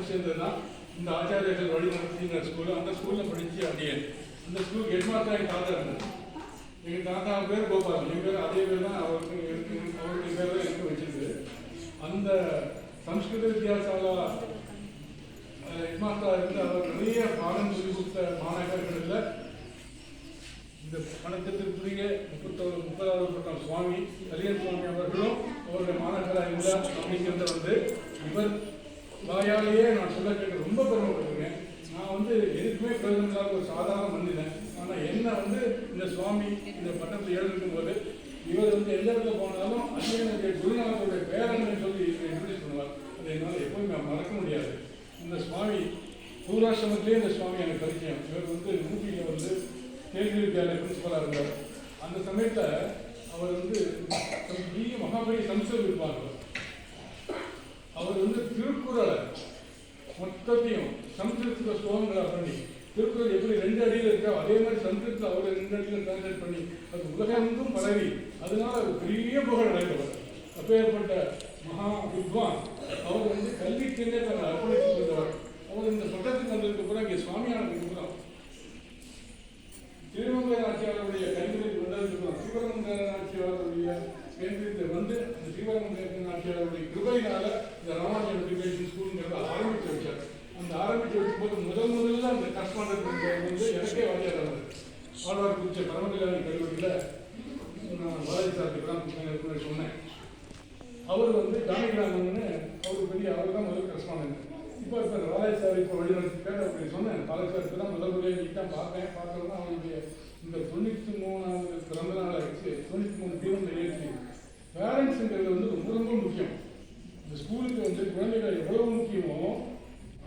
சேர்ந்தது தான் இந்த ஆச்சாரியர்கள் வழி நடத்திங்கிற ஸ்கூலு. அந்த ஸ்கூலில் படித்து அப்படியே அந்த ஸ்கூலுக்கு ஹெட்மாஸ்டர் எங்கள் தாத்தா இருந்தது. எங்கள் தாத்தா பேர் கோபால், என் பேர் அதே பேர் தான் அவருக்கு அவருடைய பேர் தான் எனக்கு வச்சிருக்கு. அந்த சம்ஸ்கிருத வித்யாசாலா ஹெட்மாஸ்டராக இருந்து அவர் நிறைய பாடம் சொல்லி கொடுத்த மாணவர்களில் இந்த பணத்திற்குரிய 30வது பட்டம் சுவாமி கலியன் சுவாமி அவர்களும் அவருடைய மாணவர்களாக இருந்தார். அப்படிங்கிறத வந்து இவர் வாயாலேயே நான் சொல்ல கேட்க ரொம்ப பெருமைப்பட்டிருக்கேன். நான் வந்து எதுக்குமே பிரயோஜனம் ஒரு சாதாரண மனிதன். ஆனால் என்ன வந்து இந்த சுவாமி இந்த பட்டத்தில் எழுதிருக்கும் போது இவர் வந்து எந்த இடத்துல போனாலும் அன்னைய குருநாதருடைய பேரன்னு சொல்லி இன்ட்ரடியூஸ் பண்ணுவார். அதை என்னால் எப்போதுமே மறக்க முடியாது. இந்த சுவாமி பூராசிரமத்திலே இந்த சுவாமி எனக்கு பரிச்சயம். இவர் வந்து ஊட்டியில் வந்து கேள்வி வித்யாலய பிரின்சிபலாக இருந்தார். அந்த சமயத்தில் அவர் வந்து பெரிய மகாபலி சம்ஸ்கிருதம் இருப்பார். அவர் வந்து திருக்குறளை மொத்தத்தையும் சம்ஸ்கிருதத்தில் ஸ்லோகங்களாக பண்ணி திருக்குறள் எப்படி 2 அடியில் இருக்கோ அதே மாதிரி சம்ஸ்கிருதத்தில் அவர் 2 அடியில் டிரான்ஸ்லேட் பண்ணி அது உலகெங்கும் பரவி அதனால ஒரு பெரிய புகழ் அடைந்தவர். அப்பேற்பட்ட மகா வித்வான் அவர் வந்து கல்விக்கென்றே தன்னை அர்ப்பணித்து கொண்டவர். அவர் இந்த பட்டத்துக்கு வந்ததுக்கு கூட இங்கே சுவாமியானதுக்கு கூட திருமங்கல ஆட்சியாளருடைய கைவினைக்கு வந்ததுக்கு ஸ்ரீவரமங்கல ஆட்சியாளருடைய கேந்திரத்தை வந்து அந்த ஸ்ரீவரமங்கல ஆட்சியாளருடைய கிருபையினால இந்த ராமானுஜ மெட்ரிகுலேஷன் ஸ்கூலுங்கிறத ஆரம்பித்து வச்சார். அந்த ஆரம்பித்து வைக்கும்போது முதல்ல அந்த கரஸ்பாண்டன்ட் வந்து எனக்கே வாரியார் ஆழ்வார் குறிச்ச பரமகல்யாணி கல்லூரியில் நான் பாலாஜி சாருக்கு தான் சொன்னேன். அவர் வந்து ஜானகிராமன்னு அவர் பெரிய அவர் தான் முதல் கரஸ்பாண்டன்ட். இப்போ பாலாஜி சார் இப்போ வழி நடத்திட்டார். அப்படி சொன்னேன் பாலாஜி சாருக்கு தான் முதல் முறையாக நீட்டாக பார்க்கறதுனா அவருடைய இந்த 93வது பிறந்த நாள் ஆயிடுச்சு. 93 தீவிரம் நிகழ்ச்சி பேரண்ட்ஸுங்கிறது வந்து ரொம்ப ரொம்ப முக்கியம். இந்த ஸ்கூலுக்கு வந்து குழந்தைகள் எவ்வளவு முக்கியமோ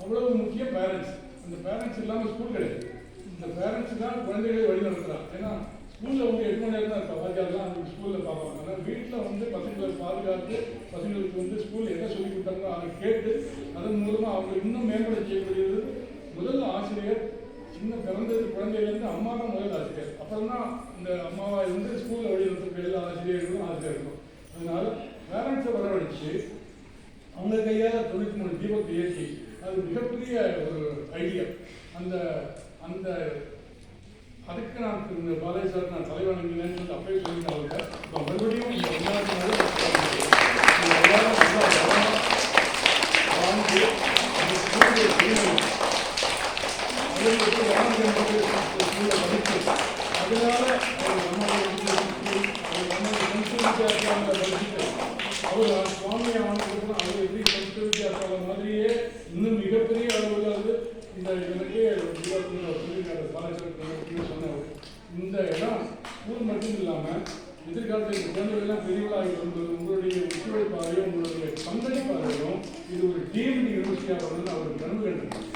அவ்வளவு முக்கியம் பேரண்ட்ஸ். அந்த பேரண்ட்ஸ் இல்லாமல் ஸ்கூல் கிடையாது. இந்த பேரண்ட்ஸ் தான் குழந்தைகளை வழி நடத்துகிறாங்க. ஏன்னா ஸ்கூலில் வந்து 8 மணி நேரம் தான் இருக்கா வாத்தியாரெலாம் அந்த ஸ்கூலில் பார்ப்பாங்க. ஆனால் வீட்டில் வந்து பசங்களை பாதுகாத்து பசங்களுக்கு வந்து ஸ்கூல் எதை சொல்லி கொடுத்தாங்களோ அதை கேட்டு அதன் மூலமாக அவங்க இன்னும் மேம்பட செய்யக்கூடியது முதல் ஆசிரியர். சின்ன பிறந்தது குழந்தையிலேருந்து அம்மா தான் முதல் ஆசிரியர். அப்புறம் தான் இந்த அம்மாவை வந்து ஸ்கூலில் வழி நடத்தக்கூடிய எல்லா ஆசிரியர்களும் ஆசிரியர்களும். அதனால பேரண்ட்ஸை வரவழைச்சு அவங்க கையால் 93 தீபத்தை ஏற்றி அது மிகப்பெரிய ஒரு ஐடியா. அந்த அந்த அதுக்கு நான் இந்த பாலாஜி சார் நான் தலைவணங்கினேன்னு சொல்லி அப்பயே சொல்லிட்டாங்க. இப்போ மறுபடியும் இந்த அதனால அவர் சுவாமி ஆனதுக்கு அவர் எப்படி சம்ஸ்கிருத வித்யாசாலை மாதிரியே இன்னும் மிகப்பெரிய அளவில் வந்து இந்த எனக்கே சொன்னார். இந்த இடம் ஸ்கூல் மட்டும் இல்லாமல் எதிர்காலத்தில் குழந்தைகள்லாம் பெரியவர்களாக இருந்தது உங்களுடைய ஒத்துழைப்பாரையும் உங்களுடைய பங்களிப்பாரையும் இது ஒரு டீம்டு யூனிவர்சிட்டியாக வரணும்னு அவருக்கு கனவு கண்டிருக்காங்க.